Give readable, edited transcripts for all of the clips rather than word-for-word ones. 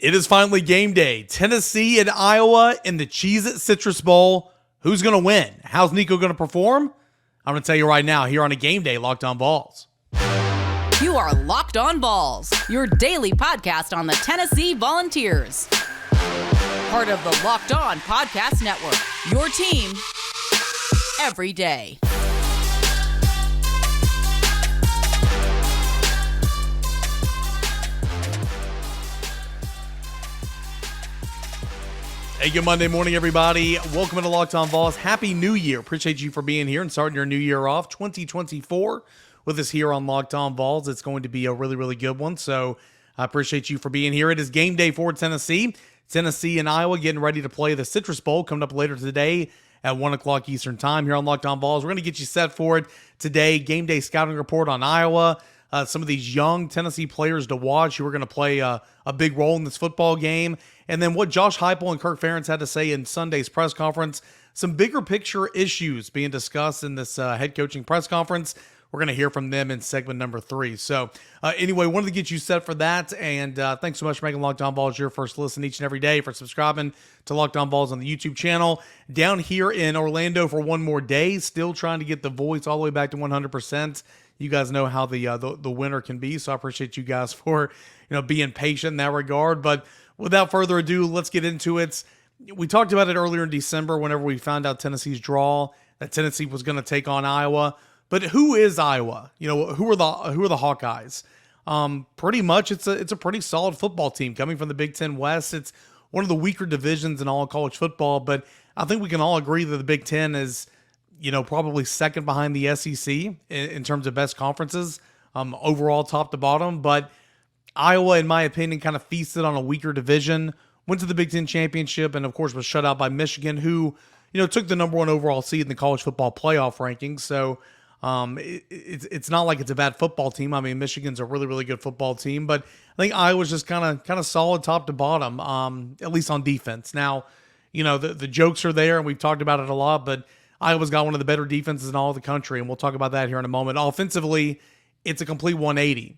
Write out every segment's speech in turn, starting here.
It is finally game day. Tennessee and Iowa in the Cheez-It Citrus Bowl. Who's going to win? How's Nico going to perform? I'm going to tell you right now here on a Game Day Locked On Vols. You are Locked On Vols, your daily podcast on the Tennessee Volunteers. Part of the Locked On Podcast Network, your team every day. Hey, good Monday morning, everybody. Welcome to Locked On Vols. Happy New Year. Appreciate you for being here and starting your new year off, 2024, with us here on Locked On Vols. It's going to be a really, really good one, so I appreciate you for being here. It is game day for Tennessee. Tennessee and Iowa getting ready to play the Citrus Bowl coming up later today at 1 o'clock Eastern Time here on Locked On Vols. We're going to get you set for it today. Game day scouting report on Iowa. Some of these young Tennessee players to watch who are going to play a big role in this football game. And then what Josh Heupel and Kirk Ferentz had to say in Sunday's press conference. Some bigger picture issues being discussed in this head coaching press conference. We're going to hear from them in segment number 3. So anyway, wanted to get you set for that. And thanks so much for making Locked On Vols your first listen each and every day, for subscribing to Locked On Vols on the YouTube channel. Down here in Orlando for one more day, still trying to get the voice all the way back to 100%. You guys know how the winter can be, so I appreciate you guys for being patient in that regard. But without further ado, let's get into it. We talked about it earlier in December whenever we found out Tennessee's draw, that Tennessee was going to take on Iowa. But who is Iowa? Who are the Hawkeyes? Pretty much, it's a pretty solid football team coming from the Big Ten West. It's one of the weaker divisions in all of college football, but I think we can all agree that the Big Ten is probably second behind the SEC in terms of best conferences, overall top to bottom. But Iowa, in my opinion, kind of feasted on a weaker division, went to the Big Ten championship, and of course was shut out by Michigan, who, took the number 1 overall seed in the college football playoff rankings. So it's not like it's a bad football team. I mean, Michigan's a really, really good football team, but I think Iowa's just kind of solid top to bottom, at least on defense. Now, the jokes are there, and we've talked about it a lot, but Iowa's got one of the better defenses in all of the country, and we'll talk about that here in a moment. Offensively, it's a complete 180.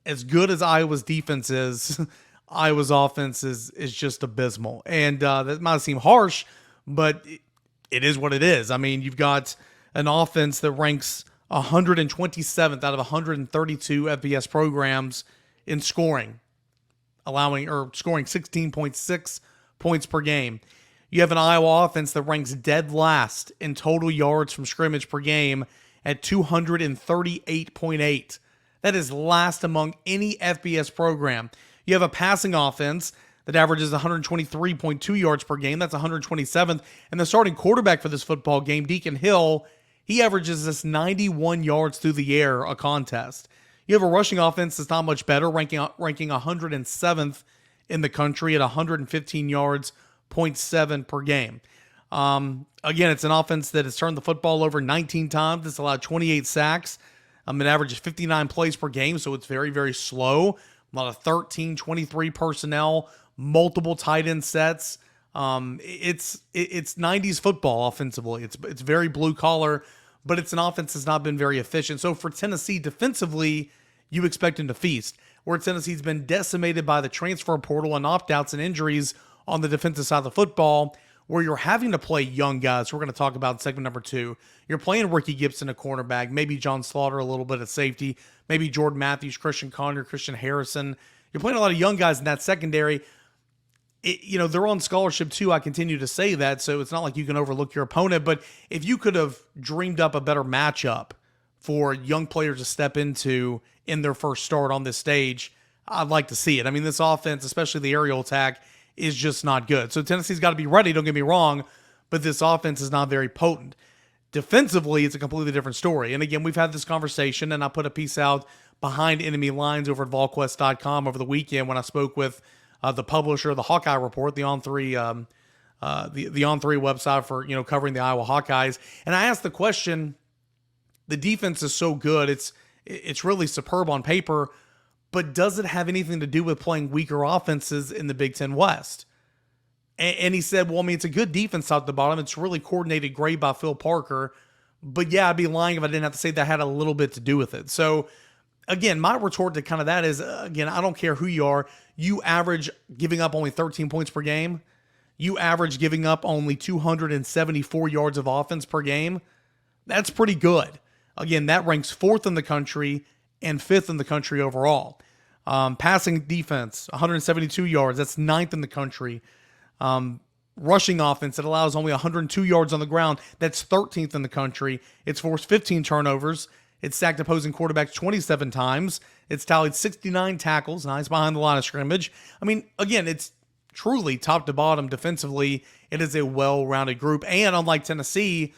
As good as Iowa's defense is, Iowa's offense is just abysmal. And that might seem harsh, but it is what it is. I mean, you've got an offense that ranks 127th out of 132 FBS programs in scoring, scoring 16.6 points per game. You have an Iowa offense that ranks dead last in total yards from scrimmage per game at 238.8. That is last among any FBS program. You have a passing offense that averages 123.2 yards per game. That's 127th. And the starting quarterback for this football game, Deacon Hill, he averages this 91 yards through the air a contest. You have a rushing offense that's not much better, ranking 107th in the country at 115 yards, 0.7 per game. Again, it's an offense that has turned the football over 19 times. It's allowed 28 sacks. It averages 59 plays per game, so it's very, very slow. A lot of 13, 23 personnel, multiple tight end sets. It's 90s football offensively. It's very blue collar, but it's an offense that's not been very efficient. So for Tennessee defensively, you expect them to feast. Where Tennessee's been decimated by the transfer portal and opt-outs and injuries on the defensive side of the football, where you're having to play young guys. We're going to talk about in segment number 2. You're playing Ricky Gibson at cornerback, maybe John Slaughter a little bit at safety, maybe Jordan Matthews, Christian Conner, Christian Harrison. You're playing a lot of young guys in that secondary. They're on scholarship too. I continue to say that, so it's not like you can overlook your opponent. But if you could have dreamed up a better matchup for young players to step into in their first start on this stage, I'd like to see it. I mean, this offense, especially the aerial attack, is just not good. So Tennessee's got to be ready, don't get me wrong, but this offense is not very potent. Defensively, it's a completely different story. And again, we've had this conversation, and I put a piece out behind enemy lines over at volquest.com over the weekend when I spoke with the publisher of the Hawkeye Report, the On3 website for covering the Iowa Hawkeyes. And I asked the question, the defense is so good, it's really superb on paper, but does it have anything to do with playing weaker offenses in the Big Ten West? And he said, well, I mean, it's a good defense top to bottom. It's really coordinated great by Phil Parker. But yeah, I'd be lying if I didn't have to say that had a little bit to do with it. So again, my retort to kind of that is, again, I don't care who you are. You average giving up only 13 points per game. You average giving up only 274 yards of offense per game. That's pretty good. Again, that ranks 4th in the country and 5th in the country overall. Passing defense, 172 yards. That's 9th in the country. Rushing offense, it allows only 102 yards on the ground. That's 13th in the country. It's forced 15 turnovers. It's sacked opposing quarterbacks 27 times. It's tallied 69 tackles. Nice behind the line of scrimmage. I mean, again, it's truly top to bottom defensively. It is a well-rounded group. And unlike Tennessee,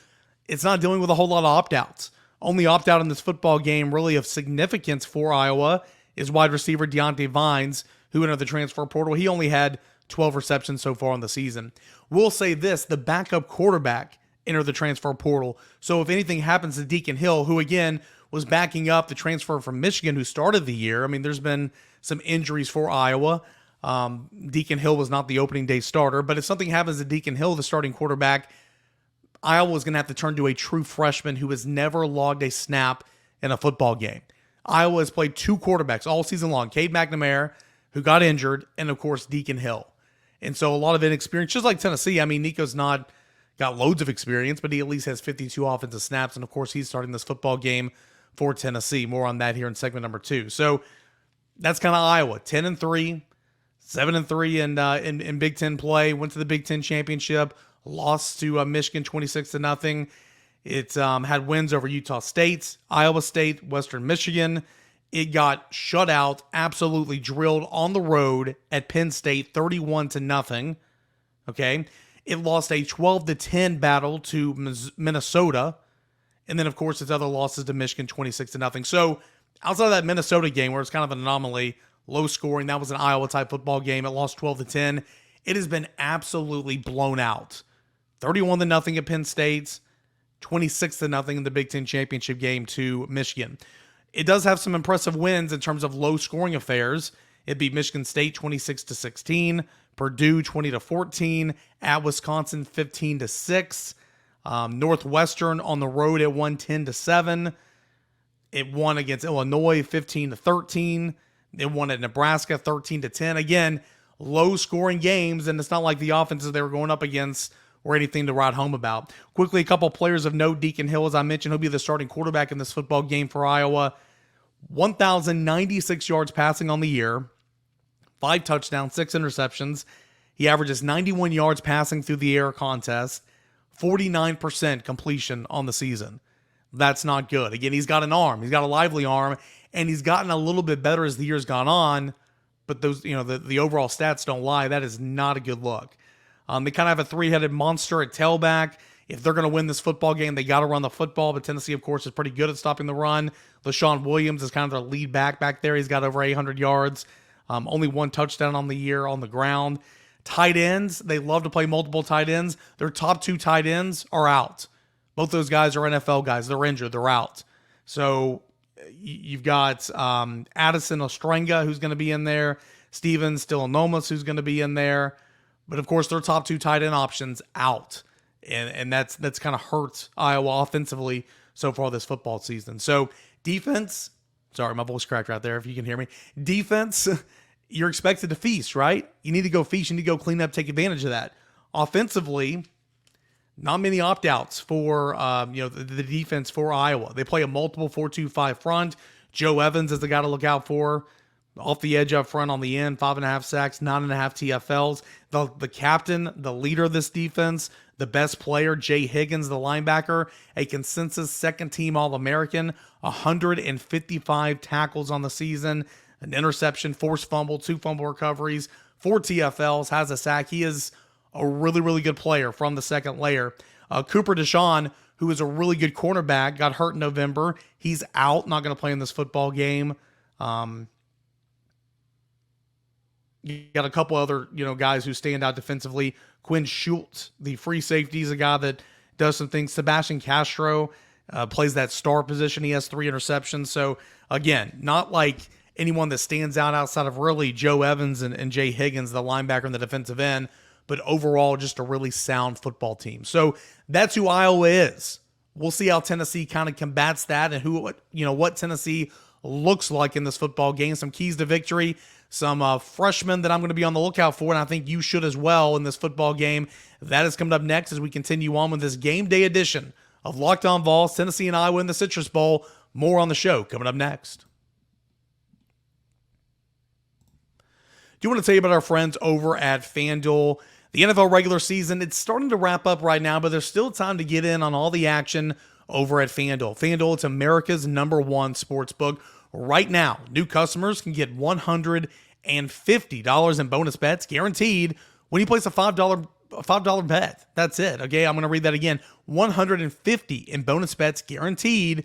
it's not dealing with a whole lot of opt-outs. Only opt-out in this football game really of significance for Iowa is wide receiver Deontay Vines, who entered the transfer portal. He only had 12 receptions so far in the season. We'll say this, the backup quarterback entered the transfer portal. So if anything happens to Deacon Hill, who again was backing up the transfer from Michigan who started the year. I mean, there's been some injuries for Iowa. Deacon Hill was not the opening day starter, but if something happens to Deacon Hill, the starting quarterback, Iowa is going to have to turn to a true freshman who has never logged a snap in a football game. Iowa has played 2 quarterbacks all season long, Cade McNamara, who got injured, and of course, Deacon Hill. And so a lot of inexperience, just like Tennessee. I mean, Nico's not got loads of experience, but he at least has 52 offensive snaps, and of course, he's starting this football game for Tennessee. More on that here in segment number 2. So that's kind of Iowa, 10-3, 7-3 in Big Ten play. Went to the Big Ten championship, lost to Michigan 26-0. It had wins over Utah State, Iowa State, Western Michigan. It got shut out, absolutely drilled on the road at Penn State, 31-0. Okay, it lost a 12-10 battle to Minnesota. And then, of course, its other losses to Michigan, 26-0. So outside of that Minnesota game, where it's kind of an anomaly, low scoring, that was an Iowa-type football game. It lost 12-10. It has been absolutely blown out. 31-0 at Penn State, 26-0 in the Big Ten championship game to Michigan. It does have some impressive wins in terms of low-scoring affairs. It beat Michigan State 26-16, Purdue 20-14, at Wisconsin 15-6. Northwestern on the road it won 10-7. It won against Illinois 15-13. It won at Nebraska 13-10. Again, low scoring games, and it's not like the offenses they were going up against or anything to write home about. Quickly, a couple players of note. Deacon Hill, as I mentioned, he'll be the starting quarterback in this football game for Iowa. 1,096 yards passing on the year, 5 touchdowns, 6 interceptions. He averages 91 yards passing through the air contest. 49% completion on the season. That's not good. Again, he's got an arm. He's got a lively arm, and he's gotten a little bit better as the year's gone on, but those, the overall stats don't lie. That is not a good look. They kind of have a 3-headed monster at tailback. If they're going to win this football game, they got to run the football, but Tennessee, of course, is pretty good at stopping the run. LaShawn Williams is kind of their lead back there. He's got over 800 yards, only 1 touchdown on the year on the ground. Tight ends, they love to play multiple tight ends. Their top 2 tight ends are out. Both those guys are NFL guys. They're injured. They're out. So you've got Addison Ostrenga, who's going to be in there. Steven Stilanomas, who's going to be in there. But, of course, their top 2 tight end options out. And that's kind of hurt Iowa offensively so far this football season. So defense, sorry, my voice cracked right there if you can hear me. Defense, you're expected to feast, right? You need to go feast. You need to go clean up, take advantage of that. Offensively, not many opt-outs for the defense for Iowa. They play a multiple 4-2-5 front. Joe Evans is the guy to look out for. Off the edge up front on the end, 5.5 sacks, 9.5 TFLs. The captain, the leader of this defense, the best player, Jay Higgins, the linebacker, a consensus second-team All-American, 155 tackles on the season, an interception, forced fumble, 2 fumble recoveries, 4 TFLs, has a sack. He is a really, really good player from the second layer. Cooper DeShawn, who is a really good cornerback, got hurt in November. He's out, not going to play in this football game. You got a couple other, guys who stand out defensively. Quinn Schultz, the free safety, is a guy that does some things. Sebastian Castro plays that star position. He has 3 interceptions. So, again, not like anyone that stands out outside of really Joe Evans and Jay Higgins, the linebacker and the defensive end, but overall just a really sound football team. So that's who Iowa is. We'll see how Tennessee kind of combats that and what Tennessee looks like in this football game. Some keys to victory, some freshmen that I'm going to be on the lookout for, and I think you should as well in this football game. That is coming up next as we continue on with this game day edition of Locked On Vols, Tennessee and Iowa in the Citrus Bowl. More on the show coming up next. Do want to tell you about our friends over at FanDuel. The NFL regular season, it's starting to wrap up right now, but there's still time to get in on all the action over at FanDuel. FanDuel, it's America's #1 sports book. Right now, new customers can get $150 in bonus bets guaranteed when you place a $5 bet. That's it. Okay, I'm going to read that again. $150 in bonus bets guaranteed.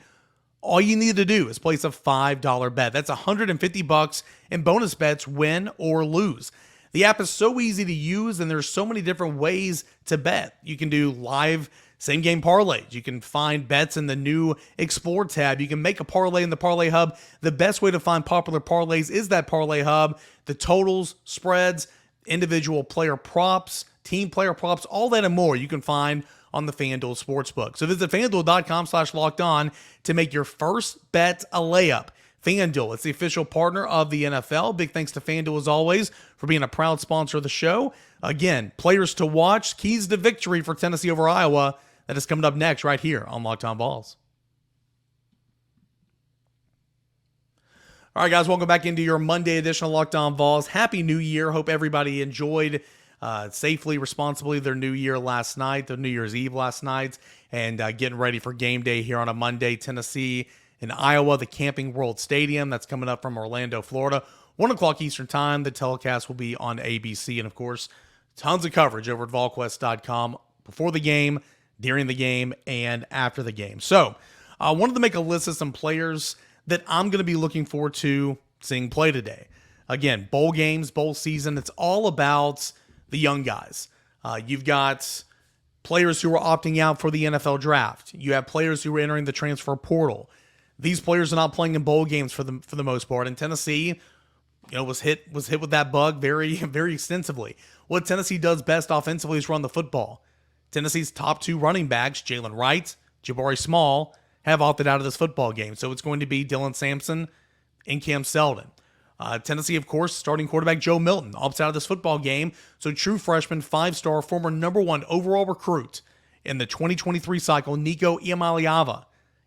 All you need to do is place a $5 bet. That's $150 in bonus bets, win or lose. The app is so easy to use, and there's so many different ways to bet. You can do live same-game parlays. You can find bets in the new Explore tab. You can make a parlay in the Parlay Hub. The best way to find popular parlays is that Parlay Hub. The totals, spreads, individual player props, team player props, all that and more you can find on the FanDuel Sportsbook. So visit FanDuel.com/lockedon to make your first bet a layup. FanDuel, it's the official partner of the NFL. Big thanks to FanDuel, as always, for being a proud sponsor of the show. Again, players to watch, keys to victory for Tennessee over Iowa. That is coming up next right here on Locked On Vols. All right, guys, welcome back into your Monday edition of Locked On Vols. Happy New Year. Hope everybody enjoyed safely, responsibly their New Year last night, their New Year's Eve last night, and getting ready for game day here on a Monday. Tennessee and Iowa, the Camping World Stadium. That's coming up from Orlando, Florida. 1 o'clock Eastern Time. The telecast will be on ABC. And, of course, tons of coverage over at VolQuest.com before the game, during the game, and after the game. So I wanted to make a list of some players that I'm going to be looking forward to seeing play today. Again, bowl games, bowl season, it's all about the young guys. You've got players who are opting out for the NFL draft. You have players who are entering the transfer portal. These players are not playing in bowl games for the most part. And Tennessee, was hit with that bug very, very extensively. What Tennessee does best offensively is run the football. Tennessee's top 2 running backs, Jalen Wright, Jabari Small, have opted out of this football game. So it's going to be Dylan Sampson and Cam Seldon. Tennessee, of course, starting quarterback Joe Milton opts out of this football game. So true freshman, 5-star, former #1 overall recruit in the 2023 cycle, Nico Iamaleava,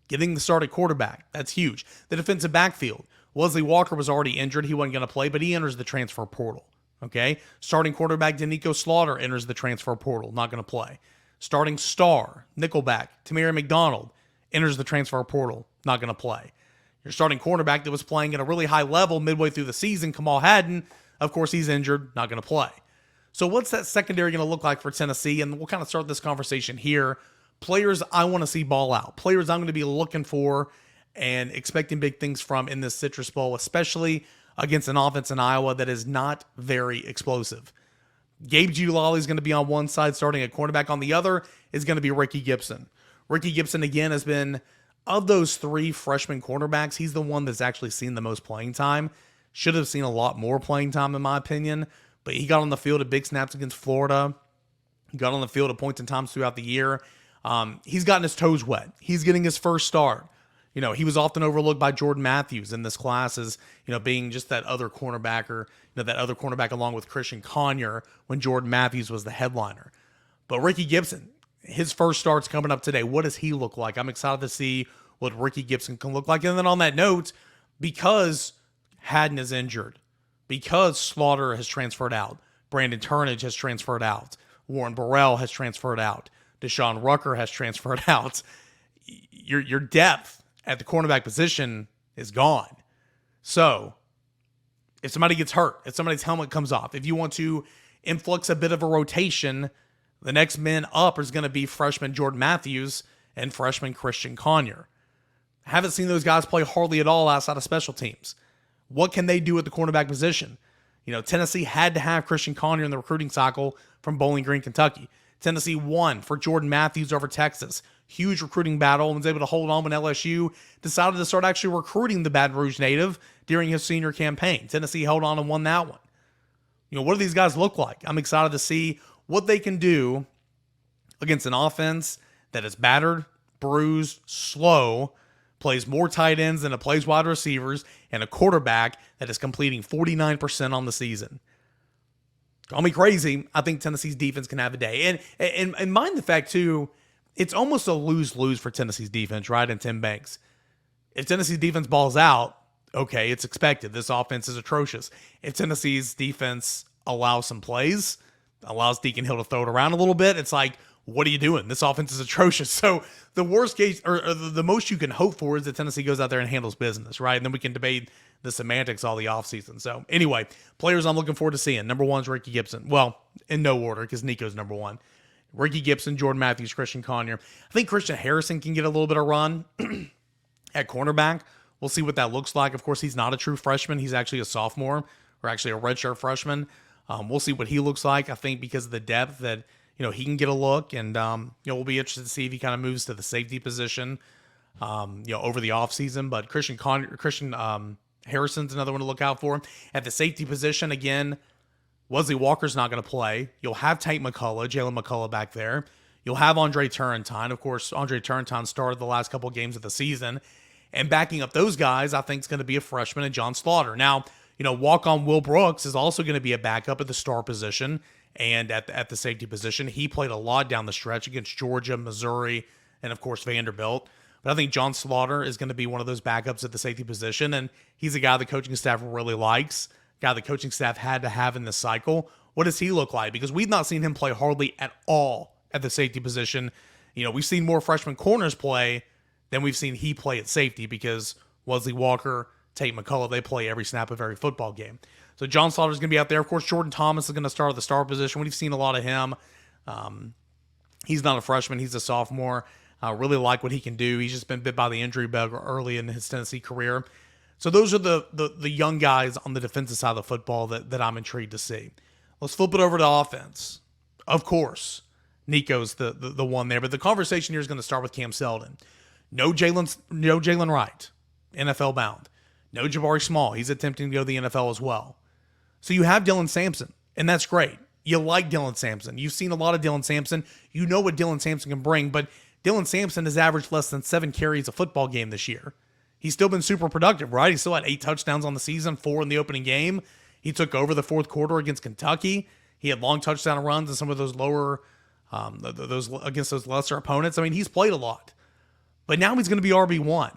getting the start at quarterback. That's huge. The defensive backfield. Wesley Walker was already injured. He wasn't going to play, but he enters the transfer portal. Okay? Starting quarterback Danico Slaughter enters the transfer portal. Not going to play. Starting star, nickelback, Tamir McDonald enters the transfer portal. Not going to play. Your starting cornerback that was playing at a really high level midway through the season, Kamal Haddon, of course, he's injured. Not going to play. So what's that secondary going to look like for Tennessee? And we'll kind of start this conversation here. Players I want to see ball out. Players I'm going to be looking for and expecting big things from in this Citrus Bowl, especially against an offense in Iowa that is not very explosive. Gabe Giulali is going to be on one side, starting at cornerback. On the other is going to be Ricky Gibson. Ricky Gibson, again, has been, of those 3 freshman cornerbacks, he's the one that's actually seen the most playing time. Should have seen a lot more playing time, in my opinion. But he got on the field at big snaps against Florida. He got on the field at points and times throughout the year. He's gotten his toes wet. He's getting his first start. He was often overlooked by Jordan Matthews in this class as, being just that other cornerbacker, that other cornerback along with Christian Conyer when Jordan Matthews was the headliner. But Ricky Gibson, his first start's coming up today. What does he look like? I'm excited to see what Ricky Gibson can look like. And then on that note, because Haddon is injured, because Slaughter has transferred out, Brandon Turnage has transferred out, Warren Burrell has transferred out, Deshaun Rucker has transferred out, your depth at the cornerback position is gone. So if somebody gets hurt, if somebody's helmet comes off, if you want to influx a bit of a rotation, the next man up is going to be freshman Jordan Matthews and freshman Christian Conyer. Haven't seen those guys play hardly at all outside of special teams. What can they do at the cornerback position? Tennessee had to have Christian Conyer in the recruiting cycle from Bowling Green, Kentucky. Tennessee won for Jordan Matthews over Texas. Huge recruiting battle and was able to hold on when LSU decided to start actually recruiting the Baton Rouge native during his senior campaign. Tennessee held on and won that one. What do these guys look like? I'm excited to see what they can do against an offense that is battered, bruised, slow, plays more tight ends than it plays wide receivers, and a quarterback that is completing 49% on the season. Call me crazy. I think Tennessee's defense can have a day. And mind the fact, too, it's almost a lose-lose for Tennessee's defense, right, and Tim Banks. If Tennessee's defense balls out, okay, it's expected. This offense is atrocious. If Tennessee's defense allows some plays, allows Deacon Hill to throw it around a little bit, it's like, what are you doing? This offense is atrocious. So the worst case, or the most you can hope for, is that Tennessee goes out there and handles business, right? And then we can debate the semantics all the offseason. So anyway, players I'm looking forward to seeing. Number one is Ricky Gibson. Well, in no order, because Nico's number one. Ricky Gibson, Jordan Matthews, Christian Conyer. I think Christian Harrison can get a little bit of run at cornerback. We'll see what that looks like. Of course, he's not a true freshman. He's actually a sophomore, or actually a redshirt freshman. We'll see what he looks like. I think because of the depth that, he can get a look, and, we'll be interested to see if he kind of moves to the safety position, over the offseason. But Christian Harrison's another one to look out for. At the safety position, again, Wesley Walker's not going to play. You'll have Jalen McCullough back there. You'll have Andre Turrentine. Of course, Andre Turrentine started the last couple of games of the season. And backing up those guys, I think, is going to be a freshman and John Slaughter. Now, walk-on Will Brooks is also going to be a backup at the star position and at the safety position. He played a lot down the stretch against Georgia, Missouri, and, of course, Vanderbilt. But I think John Slaughter is going to be one of those backups at the safety position, and he's a guy the coaching staff really likes, a guy the coaching staff had to have in this cycle. What does he look like? Because we've not seen him play hardly at all at the safety position. We've seen more freshman corners play than we've seen he play at safety, because Wesley Walker, Tate McCullough, they play every snap of every football game. So John Slaughter's going to be out there. Of course, Jordan Thomas is going to start at the star position. We've seen a lot of him. He's not a freshman. He's a sophomore. I really like what he can do. He's just been bit by the injury bug early in his Tennessee career. So those are the young guys on the defensive side of the football that I'm intrigued to see. Let's flip it over to offense. Of course, Nico's the one there, but the conversation here is going to start with Cam Seldon. No Jalen Wright, NFL bound. No Jabari Small. He's attempting to go to the NFL as well. So you have Dylan Sampson, and that's great. You like Dylan Sampson. You've seen a lot of Dylan Sampson. You know what Dylan Sampson can bring, but Dylan Sampson has averaged less than 7 carries a football game this year. He's still been super productive, right? He still had 8 touchdowns on the season, 4 in the opening game. He took over the fourth quarter against Kentucky. He had long touchdown runs and some of those lower, those against those lesser opponents. I mean, he's played a lot. But now he's going to be RB1.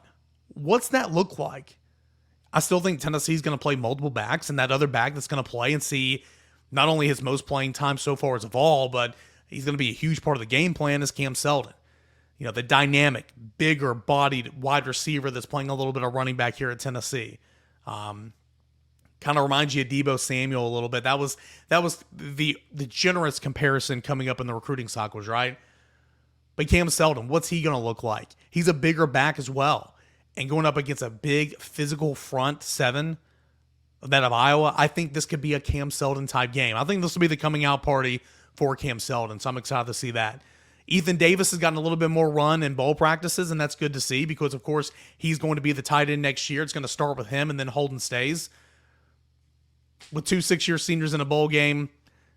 What's that look like? I still think Tennessee's going to play multiple backs, and that other back that's going to play and see not only his most playing time so far as a Vol, but he's going to be a huge part of the game plan is Cam Seldon. The dynamic, bigger-bodied wide receiver that's playing a little bit of running back here at Tennessee. Kind of reminds you of Deebo Samuel a little bit. That was the generous comparison coming up in the recruiting cycles, right? But Cam Seldon, what's he going to look like? He's a bigger back as well. And going up against a big physical front seven, that of Iowa, I think this could be a Cam Seldon type game. I think this will be the coming out party for Cam Seldon, so I'm excited to see that. Ethan Davis has gotten a little bit more run in bowl practices, and that's good to see because, of course, he's going to be the tight end next year. It's going to start with him, and then Holden stays. With 2 6-year seniors in a bowl game,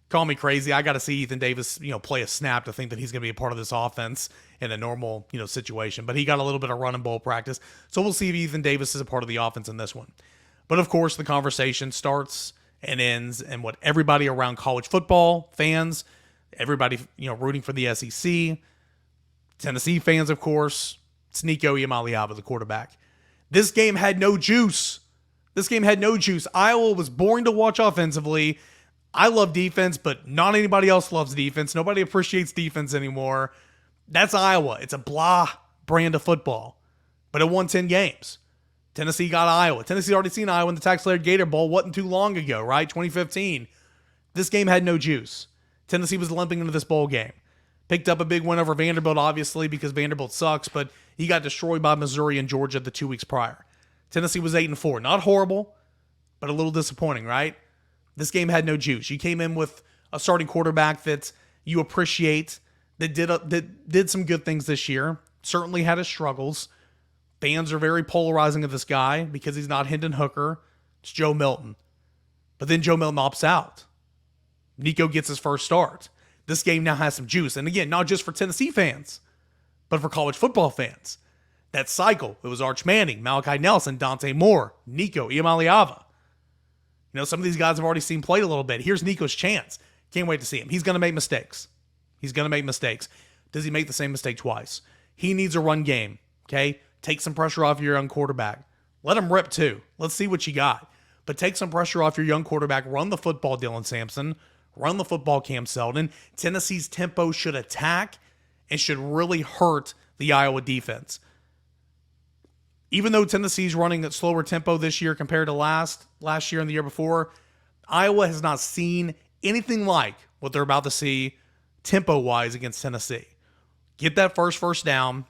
call me crazy. I got to see Ethan Davis, play a snap to think that he's going to be a part of this offense in a normal, situation. But he got a little bit of run and bowl practice. So we'll see if Ethan Davis is a part of the offense in this one. But of course, the conversation starts and ends and what everybody around college football, fans, everybody, rooting for the SEC, Tennessee fans, of course, it's Nico Iamaleava, the quarterback. This game had no juice. Iowa was boring to watch offensively. I love defense, but not anybody else loves defense. Nobody appreciates defense anymore. That's Iowa. It's a blah brand of football. But it won 10 games. Tennessee got Iowa. Tennessee's already seen Iowa in the Tax Layer Gator Bowl. Wasn't too long ago, right? 2015. This game had no juice. Tennessee was limping into this bowl game. Picked up a big win over Vanderbilt, obviously, because Vanderbilt sucks, but he got destroyed by Missouri and Georgia the 2 weeks prior. Tennessee was 8-4. Not horrible, but a little disappointing, right? This game had no juice. You came in with a starting quarterback that you appreciate, that did some good things this year, certainly had his struggles. Fans are very polarizing of this guy because he's not Hendon Hooker. It's Joe Milton. But then Joe Milton opts out. Nico gets his first start. This game now has some juice. And again, not just for Tennessee fans, but for college football fans. That cycle, it was Arch Manning, Malachi Nelson, Dante Moore, Nico Iamaleava. Some of these guys have already seen played a little bit. Here's Nico's chance. Can't wait to see him. He's going to make mistakes. Does he make the same mistake twice? He needs a run game, okay? Take some pressure off your young quarterback. Let him rip too. Let's see what you got. But take some pressure off your young quarterback. Run the football, Dylan Sampson. Run the football, Cam Selden. Tennessee's tempo should attack and should really hurt the Iowa defense. Even though Tennessee's running at slower tempo this year compared to last year and the year before, Iowa has not seen anything like what they're about to see tempo-wise against Tennessee. Get that first down.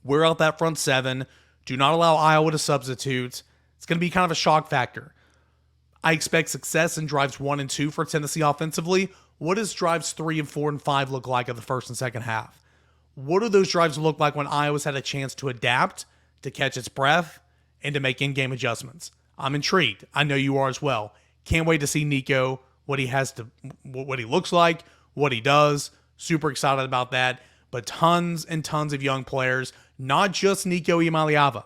Wear out that front seven. Do not allow Iowa to substitute. It's going to be kind of a shock factor. I expect success in drives 1 and 2 for Tennessee offensively. What does drives 3 and 4 and 5 look like in the first and second half? What do those drives look like when Iowa's had a chance to adapt, to catch its breath, and to make in-game adjustments? I'm intrigued. I know you are as well. Can't wait to see Nico, what he looks like, what he does. Super excited about that. But tons and tons of young players, not just Nico Iamaleava.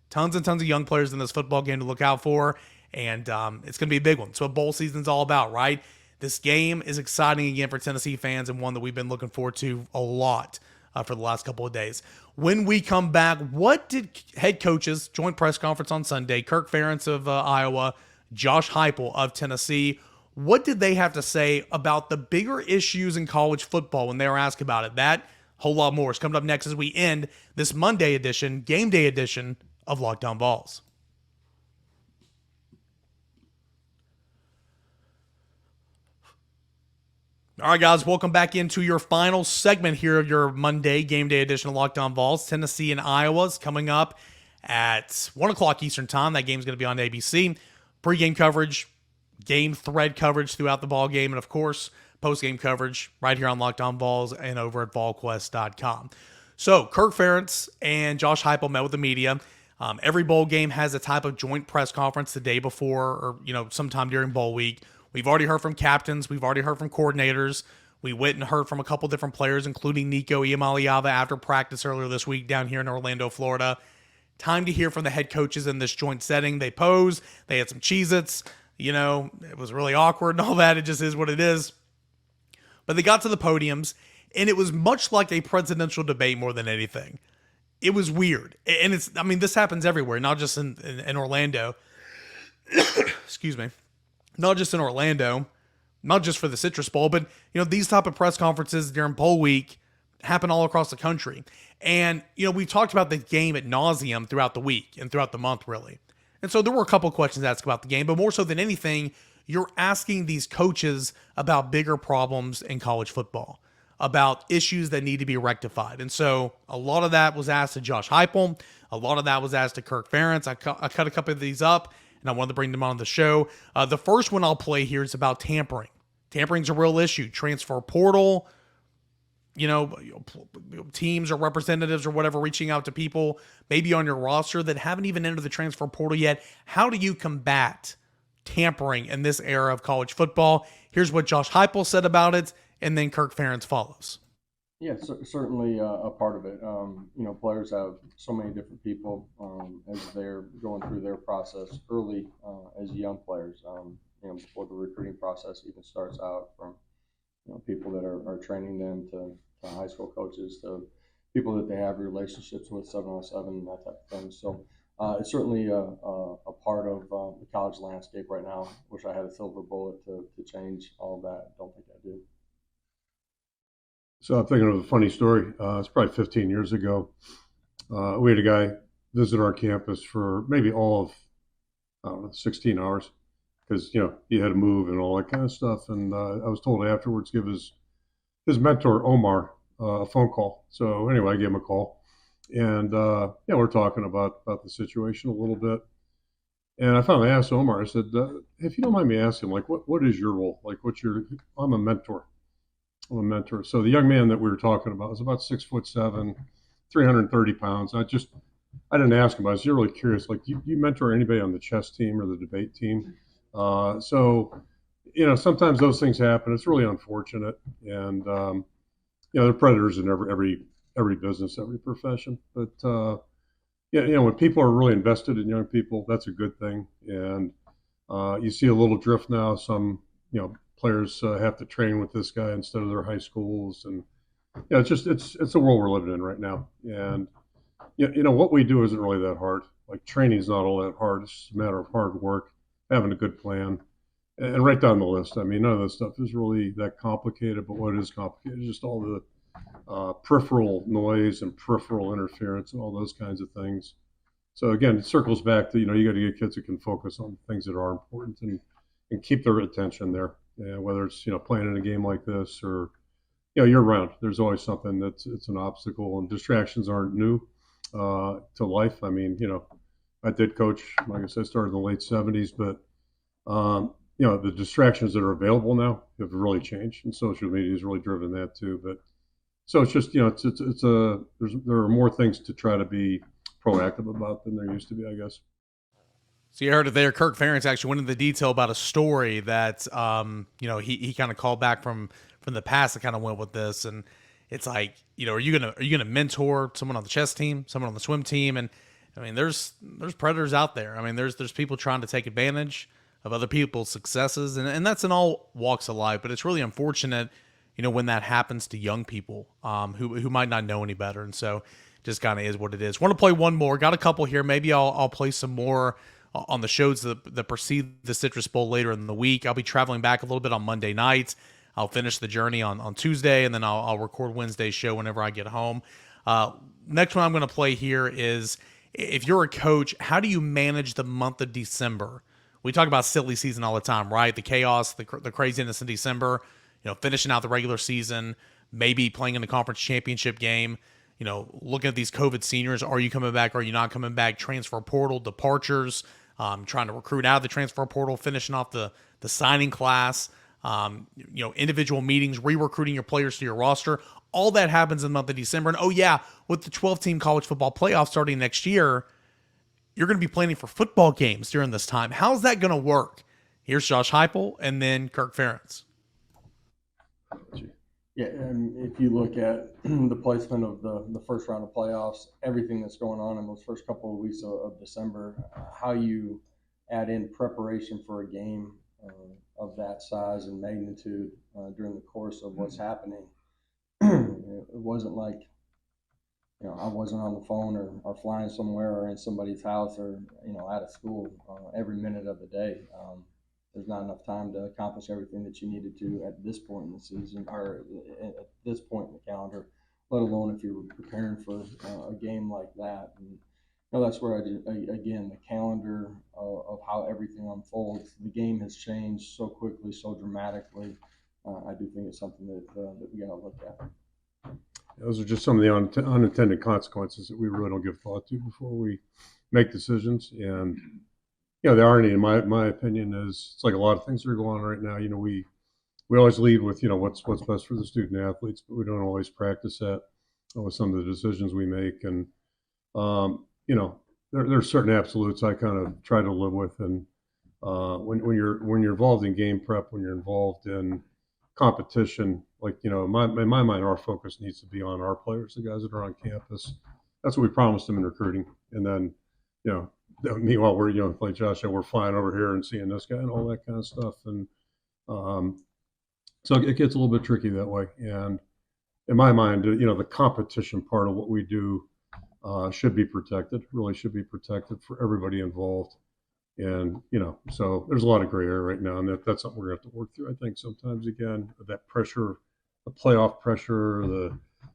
Tons and tons of young players in this football game to look out for, and it's going to be a big one. So what bowl season's all about, right? This game is exciting again for Tennessee fans and one that we've been looking forward to a lot for the last couple of days. When we come back, what did head coaches, joint press conference on Sunday, Kirk Ferentz of Iowa, Josh Heupel of Tennessee, what did they have to say about the bigger issues in college football when they were asked about it? That whole lot more is coming up next as we end this Monday edition, game day edition of Locked On Vols. All right, guys, welcome back into your final segment here of your Monday game day edition of Locked On Vols. Tennessee and Iowa is coming up at 1 o'clock Eastern time. That game's going to be on ABC. Pre-game coverage, game thread coverage throughout the ball game, and of course, post-game coverage right here on Locked On Vols and over at volquest.com. So, Kirk Ferentz and Josh Heupel met with the media. Every bowl game has a type of joint press conference the day before or, sometime during bowl week. We've already heard from captains. We've already heard from coordinators. We went and heard from a couple different players, including Nico Iamaleava after practice earlier this week down here in Orlando, Florida. Time to hear from the head coaches in this joint setting. They posed. They had some Cheez-Its. It was really awkward and all that. It just is what it is. But they got to the podiums, and it was much like a presidential debate more than anything. It was weird. And this happens everywhere, not just in Orlando. Excuse me. Not just in Orlando, not just for the Citrus Bowl, but, these type of press conferences during bowl week happen all across the country. And, we talked about the game ad nauseum throughout the week and throughout the month, really. And so there were a couple of questions asked about the game, but more so than anything, you're asking these coaches about bigger problems in college football, about issues that need to be rectified. And so a lot of that was asked to Josh Heupel. A lot of that was asked to Kirk Ferentz. I cut a couple of these up, and I wanted to bring them on the show. The first one I'll play here is about tampering. Tampering's a real issue. Transfer portal, teams or representatives or whatever reaching out to people maybe on your roster that haven't even entered the transfer portal yet. How do you combat tampering in this era of college football? Here's what Josh Heupel said about it, and then Kirk Ferentz follows. Yeah, certainly a part of it. Players have so many different people as they're going through their process early as young players. Before the recruiting process even starts out, from people that are training them to high school coaches to people that they have relationships with 7-on-7 and that type of thing. So it's certainly a part of the college landscape right now. Wish I had a silver bullet to change all of that. Don't think I do. So I'm thinking of a funny story. It's probably 15 years ago. We had a guy visit our campus for maybe all of 16 hours because, he had to move and all that kind of stuff. And I was told afterwards give his mentor, Omar, a phone call. So anyway, I gave him a call. And, we're talking about the situation a little bit. And I finally asked Omar, I said, if you don't mind me asking, what is your role? I'm a mentor. So the young man that we were talking about was about 6'7", 330 pounds. I didn't ask him, but I was really curious. You mentor anybody on the chess team or the debate team? So sometimes those things happen. It's really unfortunate, and there are predators in every business, every profession. But yeah, when people are really invested in young people, that's a good thing. And you see a little drift now. Some, players have to train with this guy instead of their high schools, and it's the world we're living in right now. And what we do isn't really that hard. Like training is not all that hard. It's just a matter of hard work, having a good plan, and right down the list. I mean, none of this stuff is really that complicated, but what is complicated is just all the peripheral noise and peripheral interference and all those kinds of things. So again, it circles back to, you got to get kids who can focus on things that are important and keep their attention there. And whether it's, playing in a game like this or, year round, there's always something it's an obstacle, and distractions aren't new to life. I mean, I did coach, like I said, started in the late 70s, but, the distractions that are available now have really changed, and social media has really driven that too. But so it's just, there are more things to try to be proactive about than there used to be, I guess. So you heard it there. Kirk Ferentz actually went into detail about a story that, he kind of called back from the past that kind of went with this. And it's like, are you gonna mentor someone on the chess team, someone on the swim team? And I mean, there's predators out there. I mean, there's people trying to take advantage of other people's successes, and that's in all walks of life. But it's really unfortunate, when that happens to young people who might not know any better. And so just kind of is what it is. Want to play one more. Got a couple here. Maybe I'll play some more on the shows that precede the Citrus Bowl later in the week. I'll be traveling back a little bit on Monday night. I'll finish the journey on Tuesday, and then I'll record Wednesday's show whenever I get home. Next one I'm going to play here is, if you're a coach, how do you manage the month of December? We talk about silly season all the time, right? The chaos, the craziness in December, finishing out the regular season, maybe playing in the conference championship game, looking at these COVID seniors. Are you coming back? Are you not coming back? Transfer portal, departures, trying to recruit out of the transfer portal, finishing off the signing class, individual meetings, re-recruiting your players to your roster. All that happens in the month of December. And with the 12-team college football playoff starting next year, you're going to be planning for football games during this time. How's that going to work? Here's Josh Heupel and then Kirk Ferentz. Yeah, and if you look at the placement of the first round of playoffs, everything that's going on in those first couple of weeks of December, how you add in preparation for a game of that size and magnitude during the course of what's happening. It wasn't like, I wasn't on the phone or flying somewhere or in somebody's house or, out of school every minute of the day. There's not enough time to accomplish everything that you needed to at this point in the season or at this point in the calendar, let alone if you were preparing for a game like that. And that's where again, the calendar of how everything unfolds. The game has changed so quickly, so dramatically. I do think it's something that we got to look at. Those are just some of the unintended consequences that we really don't give thought to before we make decisions. And the irony, in my opinion, is it's like a lot of things that are going on right now. We always lead with what's best for the student athletes, but we don't always practice that with some of the decisions we make. And there's certain absolutes I kind of try to live with. And when you're involved in game prep, when you're involved in competition, like in my mind, our focus needs to be on our players, the guys that are on campus. That's what we promised them in recruiting. And then meanwhile, we're like Josh said, we're flying over here and seeing this guy and all that kind of stuff. And so it gets a little bit tricky that way. And in my mind, the competition part of what we do should be protected. Really should be protected for everybody involved. And, so there's a lot of gray area right now, and that's something we're going to have to work through, I think, sometimes. Again, that pressure, the playoff pressure,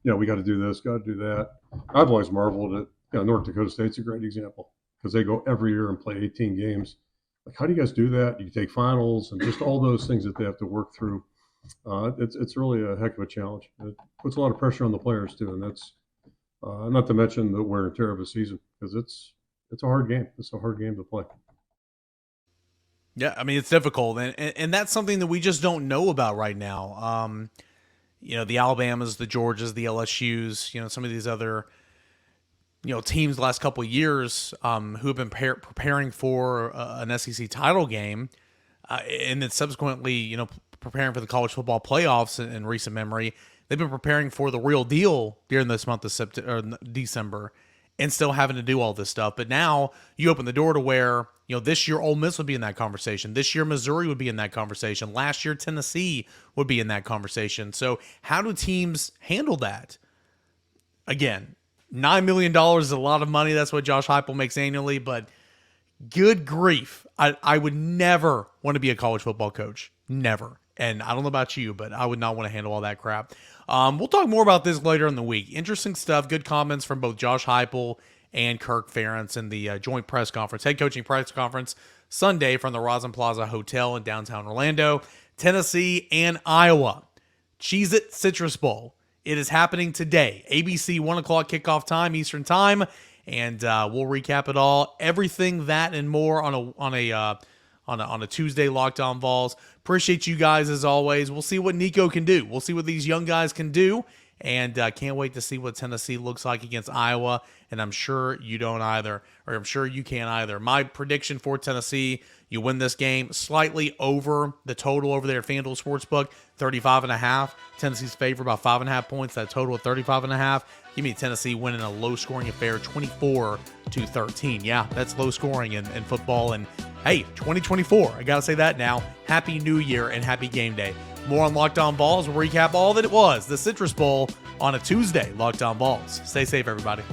we got to do this, got to do that. I've always marveled at, North Dakota State's a great example because they go every year and play 18 games. Like, how do you guys do that? You take finals and just all those things that they have to work through. It's really a heck of a challenge. It puts a lot of pressure on the players, too, and that's not to mention the wear and tear of a season because it's a hard game. It's a hard game to play. Yeah, I mean, it's difficult, and that's something that we just don't know about right now. The Alabamas, the Georgias, the LSUs, some of these other, teams the last couple of years who have been preparing for an SEC title game, and then subsequently, preparing for the college football playoffs in recent memory. They've been preparing for the real deal during this month of December, and still having to do all this stuff. But now you open the door to where, this year Ole Miss would be in that conversation. This year Missouri would be in that conversation. Last year Tennessee would be in that conversation. So how do teams handle that? Again, $9 million is a lot of money. That's what Josh Heupel makes annually, but good grief. I would never want to be a college football coach. Never. And I don't know about you, but I would not want to handle all that crap. We'll talk more about this later in the week. Interesting stuff. Good comments from both Josh Heupel and Kirk Ferentz in the joint press conference, head coaching press conference Sunday from the Rosin Plaza Hotel in downtown Orlando. Tennessee and Iowa. Cheez-It Citrus Bowl. It is happening today. ABC 1 o'clock kickoff time, Eastern time. And we'll recap it all. Everything that and more on a Tuesday Locked On Vols. Appreciate you guys as always. We'll see what Nico can do. We'll see what these young guys can do. And can't wait to see what Tennessee looks like against Iowa. And I'm sure you don't either, or I'm sure you can't either. My prediction for Tennessee, you win this game slightly over the total over there at FanDuel Sportsbook, 35.5. Tennessee's favored by 5.5 points. That total of 35.5. Give me Tennessee winning a low-scoring affair, 24-13. Yeah, that's low scoring in football. And hey, 2024. I got to say that now. Happy New Year and happy game day. More on Locked On Vols. We'll recap all that it was, the Citrus Bowl, on a Tuesday. Locked On Vols. Stay safe, everybody.